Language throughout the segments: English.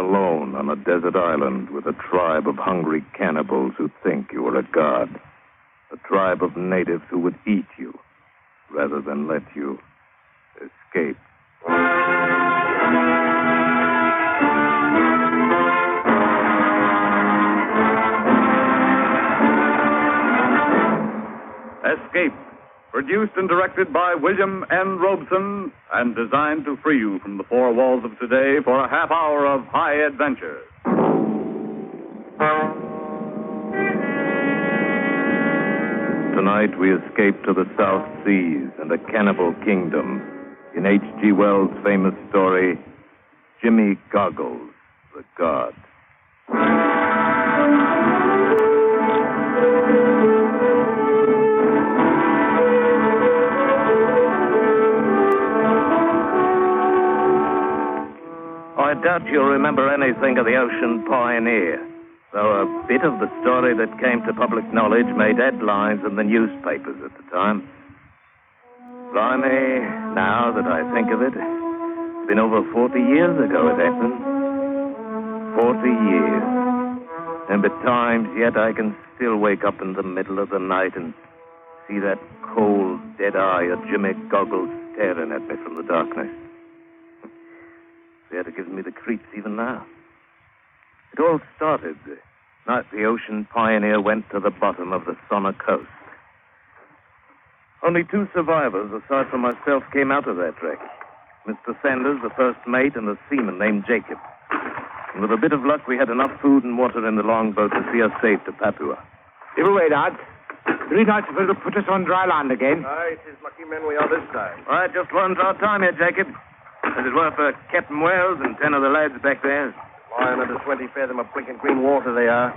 alone on a desert island with a tribe of hungry cannibals who think you are a god. A tribe of natives who would eat you rather than let you escape. Escape, produced and directed by William N. Robeson and designed to free you from the four walls of today for a half hour of high adventure. Tonight we escape to the South Seas and a cannibal kingdom in H.G. Wells' famous story, Jimmy Goggles, the God. I doubt you'll remember anything of the Ocean Pioneer, though a bit of the story that came to public knowledge made headlines in the newspapers at the time. Blimey, now that I think of it, it's been over 40 years ago it happened. 40 years. And at times yet I can still wake up in the middle of the night and see that cold, dead eye of Jimmy Goggles staring at me from the darkness. It gives me the creeps even now. It all started the night the Ocean Pioneer went to the bottom of the Sonner coast. Only 2 survivors, aside from myself, came out of that wreck. Mr. Sanders, the first mate, and a seaman named Jacob. And with a bit of luck, we had enough food and water in the longboat to see us safe to Papua. Give away, lads. 3 nights will put us on dry land again. Aye, it is lucky men we are this time. All right, just one our time here, Jacob. As it were for Captain Wells and 10 of the lads back there. Lying under 20 fathom of blinking green water they are.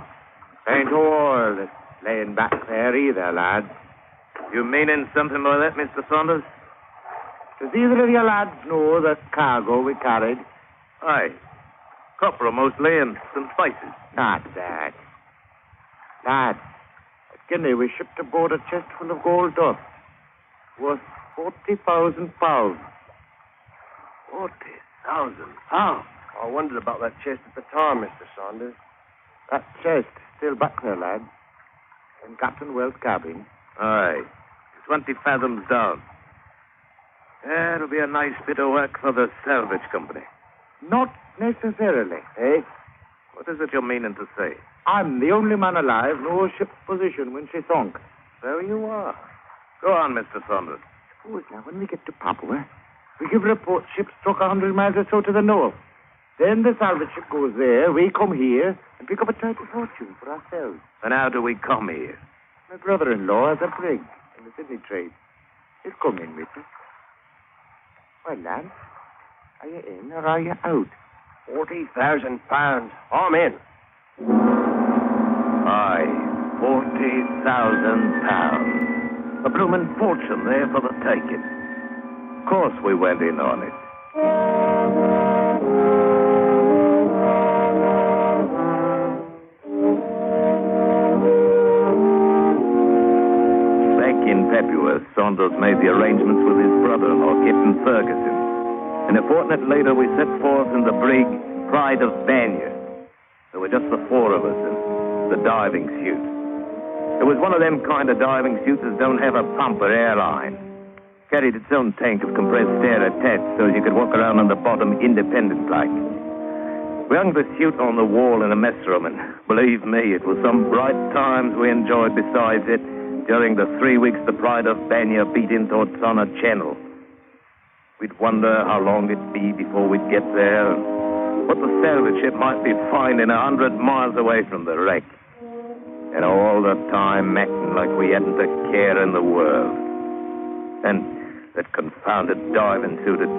Ain't all that's laying back there either, lads. You meaning something by that, Mr. Saunders? Does either of you lads know the cargo we carried? Aye. Copra mostly and some spices. Not that. Lads, at Guinea we shipped aboard a chest full of gold dust. Worth 40,000 pounds. 40,000 pounds. I wondered about that chest at the time, Mr. Saunders. That chest still back there, lads. In Captain Wells' cabin. Aye. 20 fathoms down. Yeah, it'll be a nice bit of work for the salvage company. Not necessarily, eh? What is it you're meaning to say? I'm the only man alive knows ship's position when she sunk. So you are. Go on, Mr. Saunders. Suppose now, when we get to Papua, we give report ship struck 100 miles or so to the north. Then the salvage ship goes there, we come here, and pick up a title fortune for ourselves. And how do we come here? My brother-in-law has a brig in the Sydney trade. He'll come in with us. Well, lad, are you in or are you out? 40,000 pounds. I'm in. Aye, 40,000 pounds. A bloomin' fortune there for the taking. Of course we went in on it. Back in Papua, Saunders made the arrangements with his brother-in-law, Captain Ferguson. And a fortnight later, we set forth in the brig Pride of Banya. There were just the 4 of us in the diving suit. It was one of them kind of diving suits that don't have a pump or airline. Carried its own tank of compressed air attached so you could walk around on the bottom independent-like. We hung the suit on the wall in a mess room, and believe me, it was some bright times we enjoyed besides it during the 3 weeks the Pride of Banya beat in towards Sonner Channel. We'd wonder how long it'd be before we'd get there, and what the salvage ship might be finding 100 miles away from the wreck. And all the time acting like we hadn't a care in the world. And that confounded diving suit would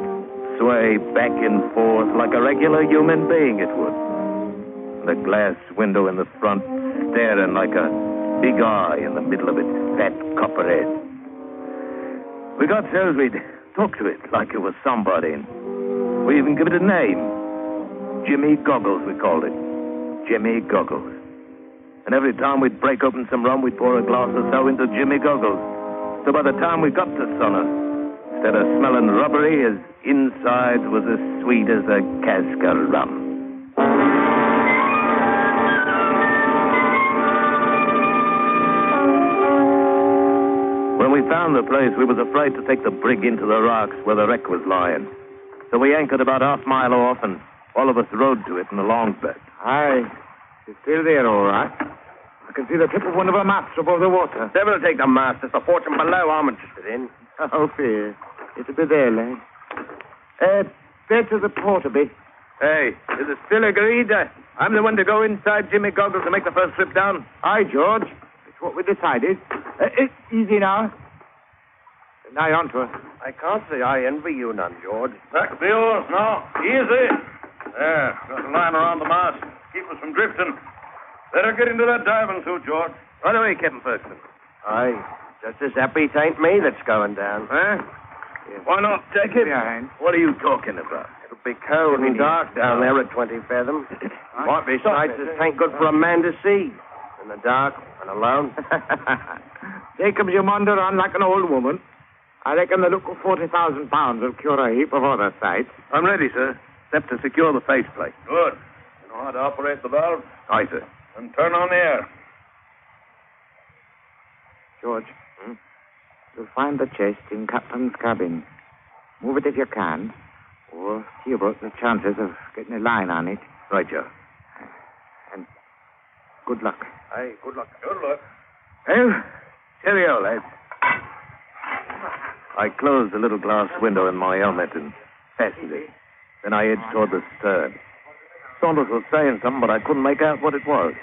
sway back and forth like a regular human being, it would. The glass window in the front staring like a big eye in the middle of its fat copper head. We got so we'd talk to it like it was somebody, and we even give it a name. Jimmy Goggles, we called it. Jimmy Goggles. And every time we'd break open some rum, we'd pour a glass or so into Jimmy Goggles. So by the time we got to Sonner, instead of smelling rubbery, his inside was as sweet as a cask of rum. we found the place, we was afraid to take the brig into the rocks where the wreck was lying. So we anchored about half-mile off, and all of us rowed to it in the longboat. Aye. She's still there, all right. I can see the tip of one of her masts above the water. Devil take the mast. It's the fortune below I'm interested in. Oh, fear. It'll be there, lad. There to the port a bit. Hey, is it still agreed? I'm the one to go inside Jimmy Goggles to make the first trip down. Aye, George. It's what we decided. Easy now. Nigh on to her. I can't say I envy you none, George. Back the oars now. Easy. There, got a line around the mast. Keep us from drifting. Better get into that diving suit, George. Right away, Captain Ferguson. Aye. Just as happy it ain't me that's going down. Huh? Yes. Why not take it? Behind. What are you talking about? It'll be cold and dark down there at 20 fathom. Might be nights that ain't good for a man to see. In the dark and alone. Jacobs, you wander on like an old woman. I reckon the look of 40,000 pounds will cure a heap of other sights. I'm ready, sir. Except to secure the faceplate. Good. You know how to operate the valve? Aye, sir. And turn on the air. George, you'll find the chest in Captain's cabin. Move it if you can, or see about the chances of getting a line on it. Right, Joe. And good luck. Aye, good luck. Good luck. Well, cheerio, lads. I closed the little glass window in my helmet and fastened it. Then I edged toward the stern. Saunders was saying something, but I couldn't make out what it was.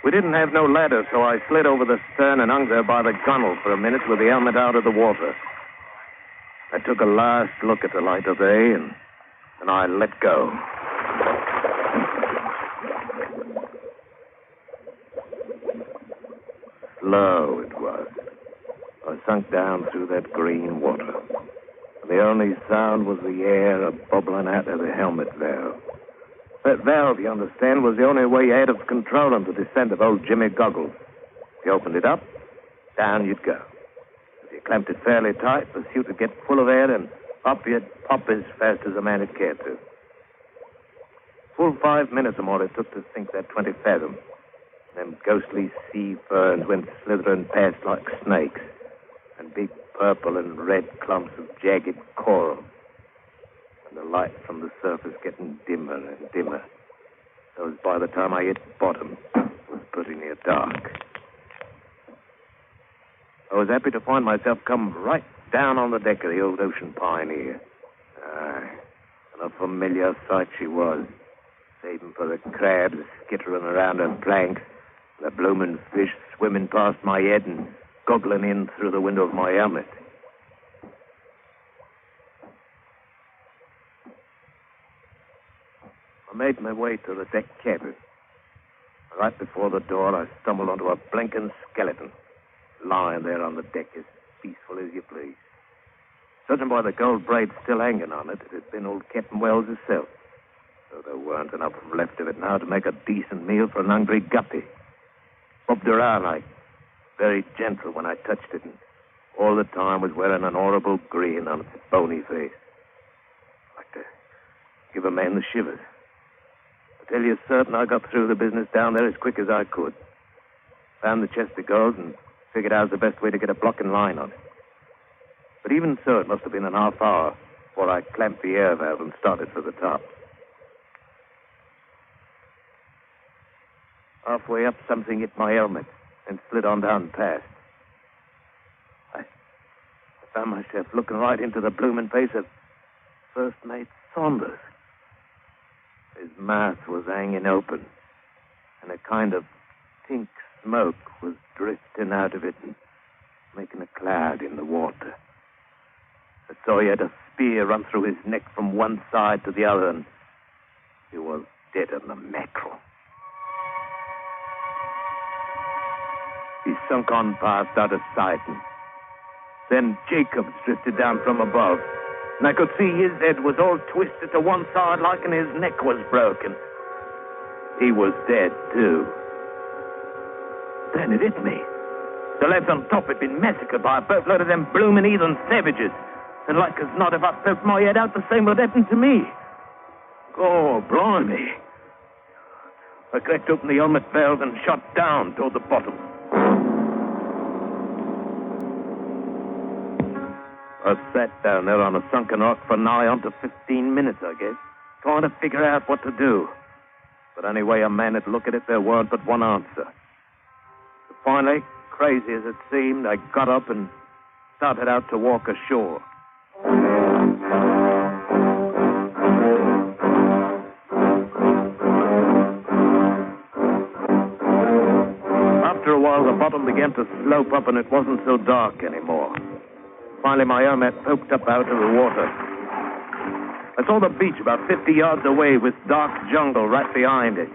We didn't have no ladder, so I slid over the stern and hung there by the gunwale for a minute with the helmet out of the water. I took a last look at the light of day, and I let go. Slow it was. I sunk down through that green water. The only sound was the air bubbling out of the helmet valve. That valve, you understand, was the only way you had of controlling the descent of old Jimmy Goggles. If you opened it up, down you'd go. If you clamped it fairly tight, the suit would get full of air, and up you'd pop as fast as a man had cared to. Full 5 minutes or more it took to sink that 20 fathom. Them ghostly sea ferns went slithering past like snakes, and big purple and red clumps of jagged coral. And the light from the surface getting dimmer and dimmer. So as by the time I hit bottom, it was pretty near dark. I was happy to find myself come right down on the deck of the old Ocean Pioneer. And a familiar sight she was, saving for the crabs skittering around her planks, the bloomin' fish swimming past my head and goggling in through the window of my helmet. I made my way to the deck cabin. Right before the door, I stumbled onto a blinking skeleton, lying there on the deck as peaceful as you please. Judging by the gold braid still hanging on it, it had been old Captain Wells himself. So there weren't enough left of it now to make a decent meal for an hungry guppy. Bobbed around like very gentle when I touched it, and all the time was wearing an horrible grin on its bony face. Like to give a man the shivers. I tell you certain I got through the business down there as quick as I could. Found the chest of gold and figured out the best way to get a blocking line on it. But even so, it must have been an half hour before I clamped the air valve and started for the top. Halfway up, something hit my helmet and slid on down past. I found myself looking right into the blooming face of First Mate Saunders. His mouth was hanging open, and a kind of pink smoke was drifting out of it and making a cloud in the water. I saw he had a spear run through his neck from one side to the other, and he was dead on the mackerel. He sunk on past out of sight, and then Jacobs drifted down from above, and I could see his head was all twisted to one side like and his neck was broken. He was dead, too. Then it hit me. The lads on top had been massacred by a boatload of them bloomin' heathen savages, and like as not, if I poked my head out, the same would happen to me. Oh, blimey. I cracked open the helmet valve and shot down toward the bottom. I sat down there on a sunken rock for nigh on to 15 minutes, I guess, trying to figure out what to do. But any way a man would look at it, there weren't but one answer. So finally, crazy as it seemed, I got up and started out to walk ashore. After a while, the bottom began to slope up and it wasn't so dark anymore. Finally, my arm had poked up out of the water. I saw the beach about 50 yards away with dark jungle right behind it.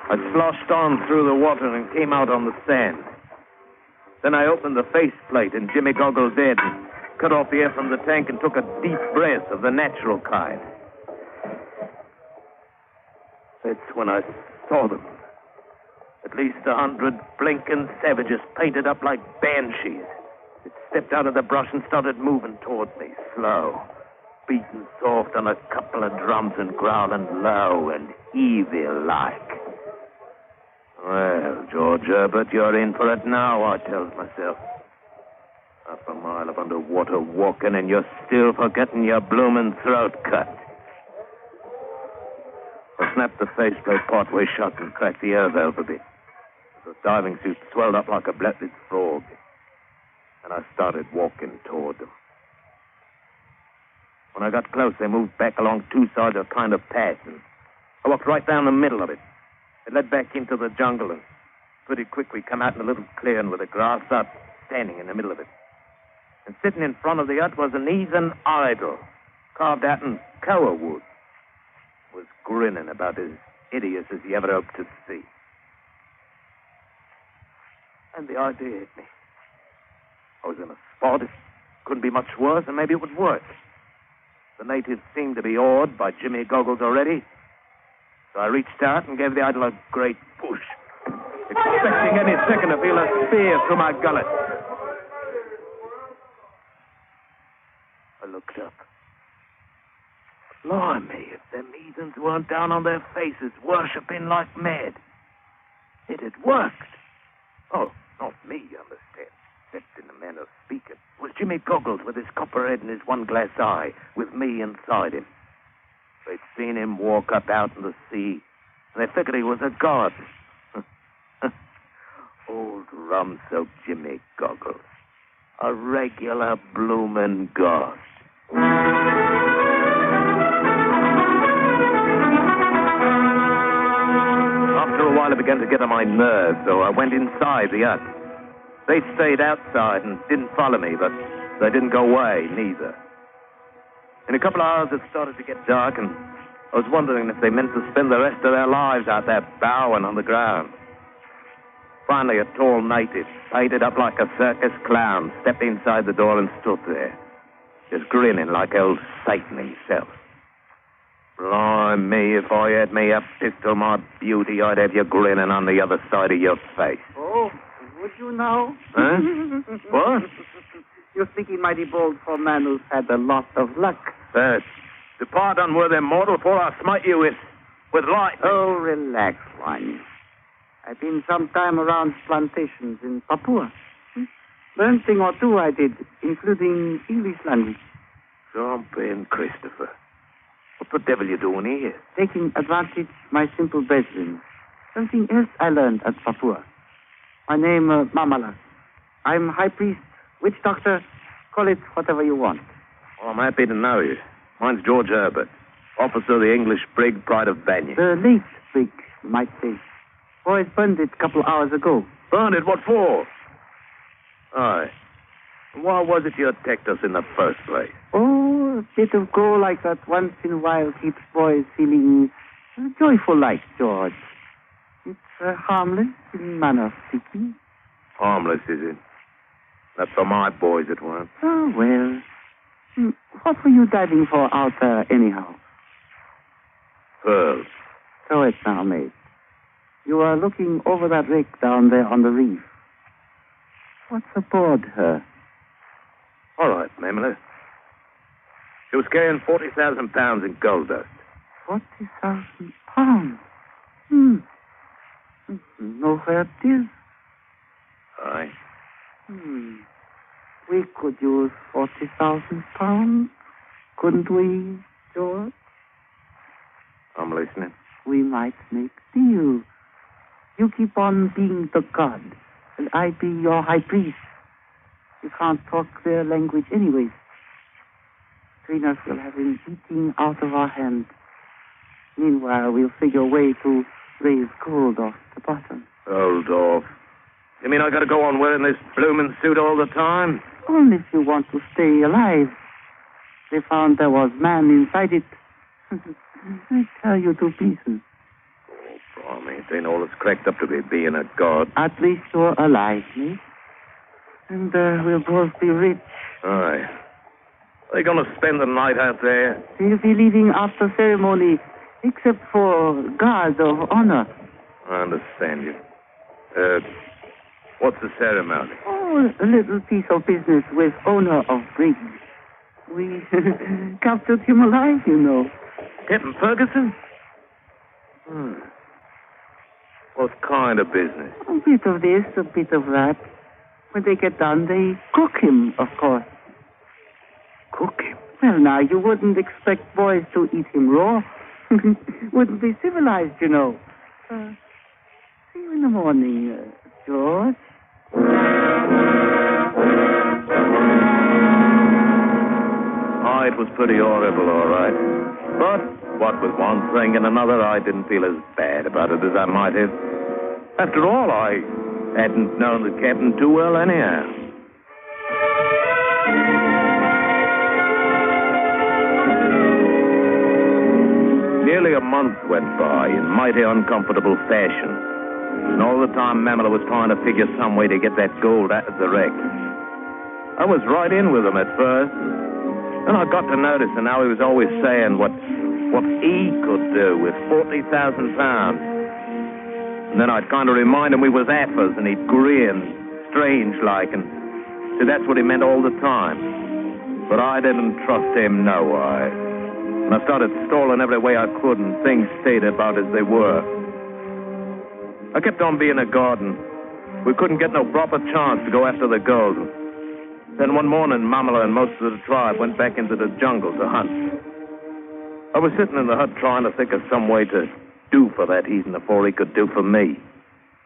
I sloshed on through the water and came out on the sand. Then I opened the faceplate and Jimmy Goggle did, and cut off the air from the tank and took a deep breath of the natural kind. That's when I saw them. At least 100 blinking savages painted up like banshees. It stepped out of the brush and started moving toward me, slow, beating soft on a couple of drums and growling low and evil-like. Well, George Herbert, you're in for it now, I tells myself. Half a mile of underwater walking and you're still forgetting your bloomin' throat cut. I snapped the faceplate partway shut and cracked the air valve a bit. The diving suit swelled up like a bloated frog. And I started walking toward them. When I got close, they moved back along two sides of a kind of path, and I walked right down the middle of it. It led back into the jungle, and pretty quick we come out in a little clearing with a grass hut standing in the middle of it. And sitting in front of the hut was an heathen idol, carved out in koa wood. Was grinning about as hideous as you ever hoped to see. And the idea hit me. I was in a spot. It couldn't be much worse, and maybe it would work. The natives seemed to be awed by Jimmy Goggles already. So I reached out and gave the idol a great push, expecting any second to feel a spear through my gullet. I looked up. Blimey, if them heathens weren't down on their faces, worshipping like mad. It had worked. Oh, not me, you understand. Except in the manner of speaking. It was Jimmy Goggles with his copper head and his one glass eye, with me inside him. They'd seen him walk up out in the sea, and they figured he was a god. Old rum-soaked Jimmy Goggles. A regular bloomin' god. After a while, it began to get on my nerves, so I went inside the hut. They stayed outside and didn't follow me, but they didn't go away, neither. In a couple of hours, it started to get dark, and I was wondering if they meant to spend the rest of their lives out there bowing on the ground. Finally, a tall native, painted up like a circus clown, stepped inside the door and stood there, just grinning like old Satan himself. Blimey, if I had me a pistol, my beauty, I'd have you grinning on the other side of your face. Oh, would you now? Huh? What? You're speaking mighty bold for a man who's had a lot of luck. Depart, unworthy mortal, for I smite you with lightning. Oh, relax, one. I've been some time around plantations in Papua. Learned thing or two I did, including English language. Jumping, Christopher. What the devil you doing here? Taking advantage my simple brethren. Something else I learned at Papua. My name, Mamala. I'm high priest, witch doctor, call it whatever you want. Oh, I'm happy to know you. Mine's George Herbert, officer of the English brig Pride of Banyan. The late brig, you might say. Boys burned it a couple hours ago. Burned it? What for? Aye. Why was it you attacked us in the first place? Oh, a bit of go like that once in a while keeps boys feeling joyful like, George. It's harmless in manner of speaking. Harmless, is it? Not for my boys it weren't. Oh, well. What were you diving for out there, anyhow? Pearls. So it now, mate. You are looking over that wreck down there on the reef. What's aboard her? All right, Mamela. She was carrying 40,000 pounds in gold dust. 40,000 pounds? Know where it is? Aye. We could use 40,000 pounds, couldn't we, George? I'm listening. We might make deal. You keep on being the god, and I be your high priest. You can't talk their language anyways. Between us, we'll have him eating out of our hand. Meanwhile, we'll figure a way to raise gold off the bottom. Hold off. You mean I gotta go on wearing this bloomin' suit all the time? Only if you want to stay alive. They found there was man inside it. I tear you to pieces. Oh, blimey, it ain't all it's cracked up to be being a god. At least you're alive, mate. And we'll both be rich. Aye. Are they gonna spend the night out there? We'll be leaving after ceremony, except for guard of honor. I understand you. What's the ceremony? Oh, a little piece of business with owner of brig. We captured him alive, you know. Captain Ferguson? What kind of business? A bit of this, a bit of that. When they get done, they cook him, of course. Cook him? Well, now, you wouldn't expect boys to eat him raw. Wouldn't be civilized, you know. See you in the morning, George. Oh, it was pretty horrible, all right. But what with one thing and another, I didn't feel as bad about it as I might have. After all, I hadn't known the captain too well anyhow. Nearly a month went by in mighty uncomfortable fashion. And all the time, Mamela was trying to figure some way to get that gold out of the wreck. I was right in with him at first. Then I got to noticing how he was always saying what he could do with 40,000 pounds. And then I'd kind of remind him we was AFAs, and he'd grin, strange-like, and see, that's what he meant all the time. But I didn't trust him no way. And I started stalling every way I could, and things stayed about as they were. I kept on being a god, and we couldn't get no proper chance to go after the gold. Then one morning, Mamela and most of the tribe went back into the jungle to hunt. I was sitting in the hut trying to think of some way to do for that heathen before he could do for me,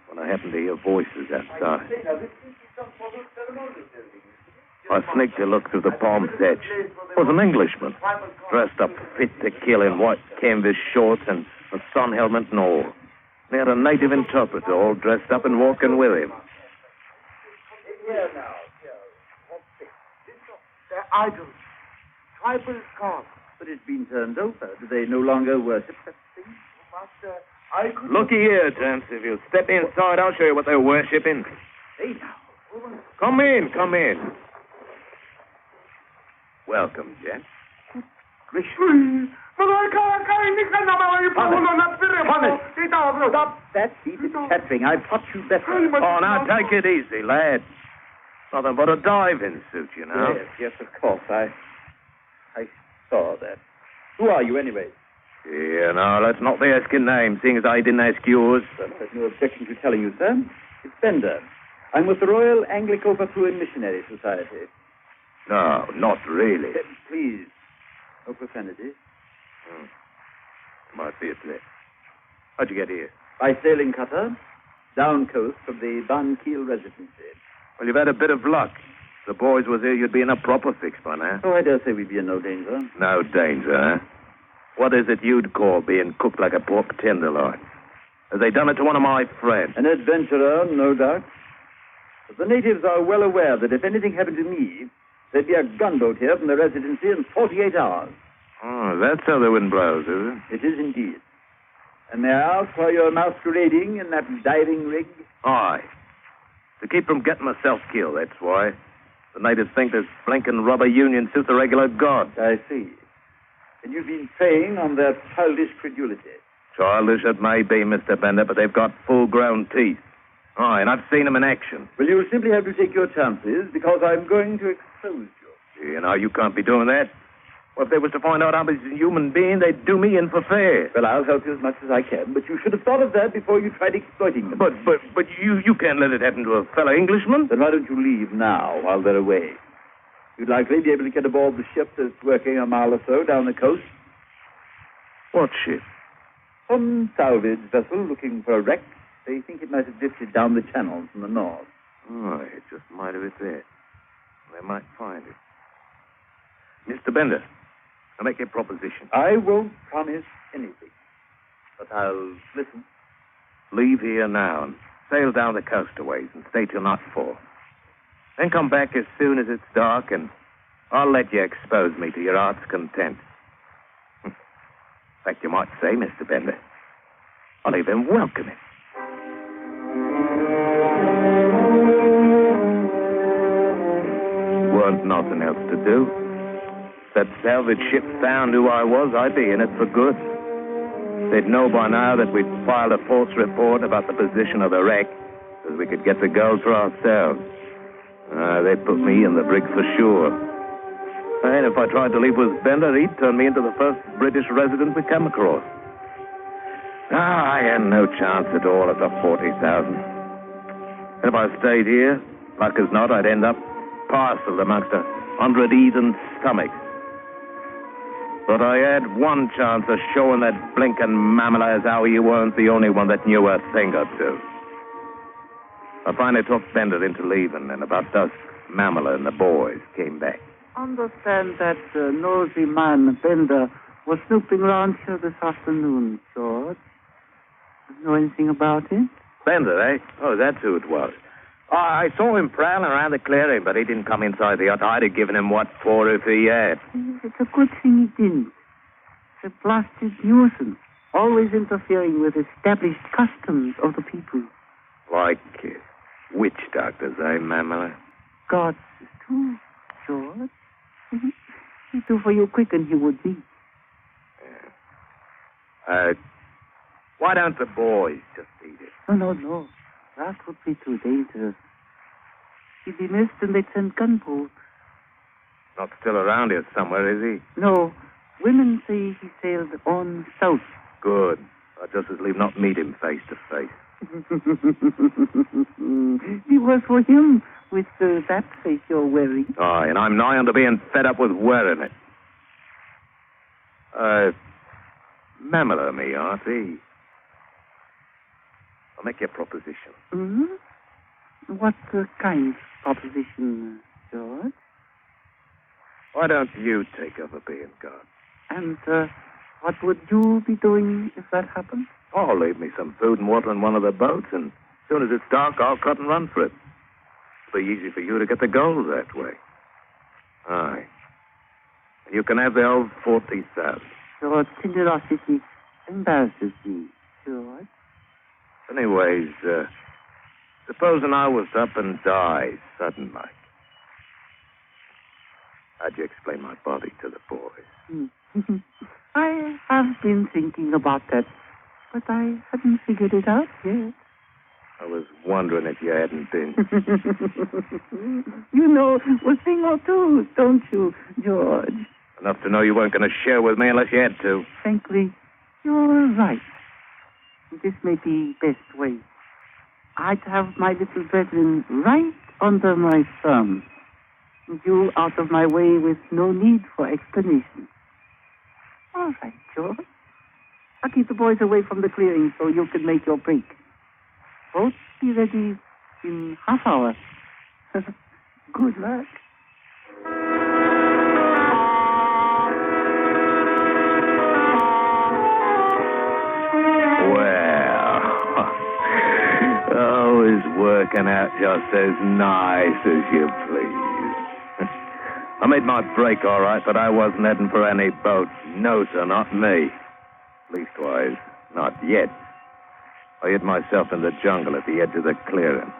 when I happened to hear voices outside. I sneaked a look through the palm hedge. It was an Englishman, dressed up fit to kill in white canvas shorts and a sun helmet and all. He had a native interpreter all dressed up and walking with him. They're idols. Tribal gods. But it's been turned over. Do they no longer worship such things? Master, I could... Looky here, gents. If you'll step inside, I'll show you what they're worshipping. Hey, now. Come in, come in. Welcome, gents. Stop that heated chattering. I've taught you better. Oh, now take it easy, lad. Nothing but a diving suit, you know. Yes, of course. I saw that. Who are you, anyway? Yeah, now, let's not be asking names, seeing as I didn't ask yours. There's no objection to telling you, sir. It's Bender. I'm with the Royal Anglico-Papuan Missionary Society. No, not really. Please, no profanity. Might be a slip. How'd you get here? By sailing cutter, down coast from the Bankeel Residency. Well, you've had a bit of luck. If the boys was here, you'd be in a proper fix by now. Oh, I dare say we'd be in no danger. No danger, huh? What is it you'd call being cooked like a pork tenderloin? Have they done it to one of my friends? An adventurer, no doubt. But the natives are well aware that if anything happened to me, there'd be a gunboat here from the residency in 48 hours. Oh, that's how the wind blows, is it? It is indeed. And may I ask why you're masquerading in that diving rig? Aye. To keep from getting myself killed, that's why. The natives think this blinking rubber union suits a regular god. I see. And you've been preying on their childish credulity. Childish it may be, Mr. Bender, but they've got full-grown teeth. Aye, and I've seen them in action. Well, you'll simply have to take your chances, because I'm going to expose you. You know, you can't be doing that. Well, if they was to find out I was a human being, they'd do me in for fair. Well, I'll help you as much as I can, but you should have thought of that before you tried exploiting them. But you can't let it happen to a fellow Englishman. Then why don't you leave now while they're away? You'd likely be able to get aboard the ship that's working a mile or so down the coast. What ship? Some salvage vessel looking for a wreck. They think it might have drifted down the channel from the north. Oh, it just might have it there. They might find it. Mr. Bender, I'll make a proposition. I won't promise anything, but I'll listen. Leave here now and sail down the coast a ways and stay till nightfall. Then come back as soon as it's dark, and I'll let you expose me to your heart's content. In fact, you might say, Mr. Bender, I'll even welcome it. Weren't nothing else to do. If that salvage ship found who I was, I'd be in it for good. They'd know by now that we'd filed a false report about the position of the wreck, so we could get the gold for ourselves. They'd put me in the brig for sure. And if I tried to leave with Bender, he'd turn me into the first British resident we come across. I had no chance at all at the 40,000. And if I stayed here, like as not, I'd end up parceled amongst 100 heathen stomachs. But I had one chance of showing that blinking mammal as how he weren't the only one that knew a thing or two. I finally talked Bender into leaving, and about dusk, Mamela and the boys came back. Understand that nosy man, Bender, was snooping around here this afternoon, George. Know anything about it? Bender, eh? Oh, that's who it was. I saw him prowling around the clearing, but he didn't come inside the hut. I'd have given him what for if he had. It's a good thing he didn't. It's a blasted nuisance, always interfering with established customs of the people. Like witch doctors, eh, Mamela? Gods, too, George. He'd do for you quick, and he would be. Yeah. Why don't the boys just eat it? No. That would be too dangerous. He'd be missed and they'd send gunboats. Not still around here somewhere, is he? No. Women say he sailed on south. Good. I'd just as leave not meet him face to face. It was for him with that face you're wearing. Aye, and I'm nigh on to being fed up with wearing it. Mamela me, auntie. I'll make you a proposition. Mm-hmm. What kind of proposition, George? Why don't you take over being God? And what would you be doing if that happened? Oh, leave me some food and water in one of the boats, and as soon as it's dark, I'll cut and run for it. It'll be easy for you to get the gold that way. Aye. And you can have the old 40,000. Your generosity embarrasses me, George. Anyways, supposing I was up and died sudden like, how'd you explain my body to the boys? I have been thinking about that, but I hadn't figured it out yet. I was wondering if you hadn't been. You know a thing or two, don't you, George? Enough to know you weren't going to share with me unless you had to. Frankly, you're right. This may be best way. I'd have my little brethren right under my thumb. You out of my way with no need for explanation. All right, George. I'll keep the boys away from the clearing so you can make your break. Both be ready in half hour. Good luck. Working out just as nice as you please. I made my break all right, but I wasn't heading for any boat. No, sir, not me. Leastwise, not yet. I hid myself in the jungle at the edge of the clearing.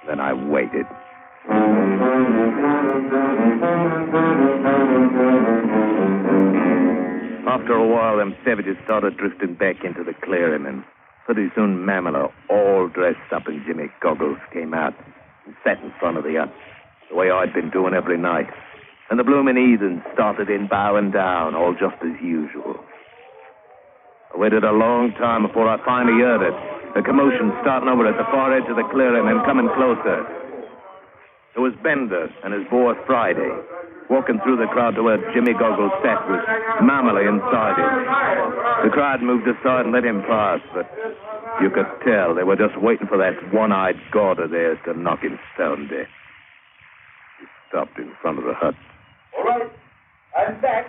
Then I waited. After a while, them savages started drifting back into the clearing, and pretty soon Mamela, all dressed up in Jimmy goggles, came out and sat in front of the hut, the way I'd been doing every night. And the blooming heathens started in bowing down, all just as usual. I waited a long time before I finally heard it. A commotion starting over at the far edge of the clearing and coming closer. There was Bender and his boy Friday, walking through the crowd to where Jimmy Goggles sat with Mamala inside him. The crowd moved aside and let him pass, but you could tell they were just waiting for that one-eyed god of theirs to knock him stone dead. He stopped in front of the hut. All right, I'm back.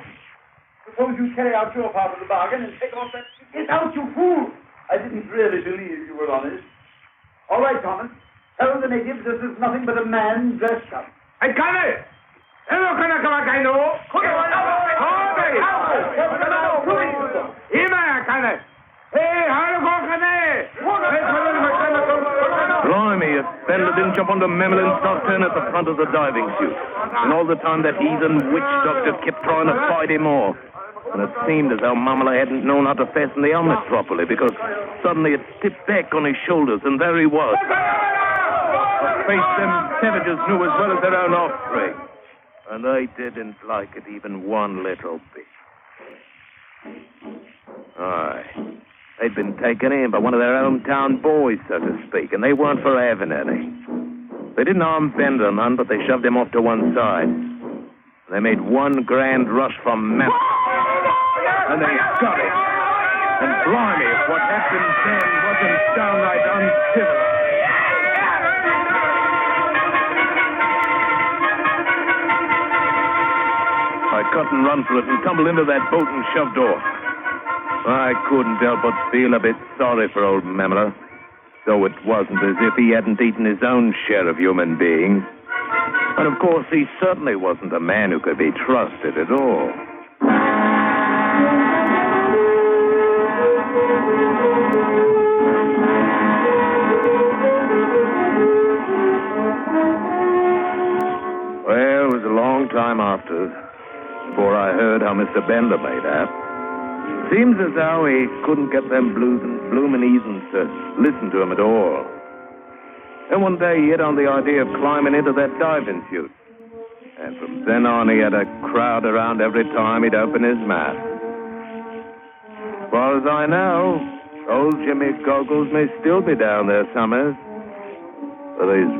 Suppose you carry out your part of the bargain and take off that... Get out, you fool! I didn't really believe you were honest. All right, Thomas. Tell the natives this is nothing but a man dressed up. Hey, Connie! Hello, Blimey, if Bender didn't jump onto Memel and start turning at the front of the diving chute. And all the time that heathen witch doctor kept trying to fight him off. And it seemed as though Mamala hadn't known how to fasten the helmet properly, because suddenly it tipped back on his shoulders, and there he was. A face them savages knew as well as their own offspring. And they didn't like it even one little bit. Aye. They'd been taken in by one of their hometown boys, so to speak, and they weren't for having any. They didn't harm Bender none, but they shoved him off to one side. They made one grand rush for Map. And they got it. And blimey, if what happened then wasn't downright uncivilized. I cut and run for it and tumbled into that boat and shoved off. I couldn't help but feel a bit sorry for old Mamela, though it wasn't as if he hadn't eaten his own share of human beings. And of course, he certainly wasn't a man who could be trusted at all. Well, it was a long time after, before I heard how Mr. Bender made out. Seems as though he couldn't get them bloomin' heathens to listen to him at all. And one day he hit on the idea of climbing into that diving chute. And from then on he had a crowd around every time he'd open his mouth. As far as I know, old Jimmy Goggles may still be down there somewhere. With his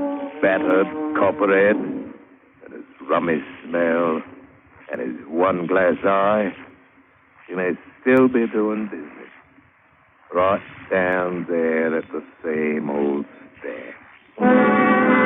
battered copper head, and his rummy smell, and his one glass eye. He may still be doing business. Right down there at the same old stand.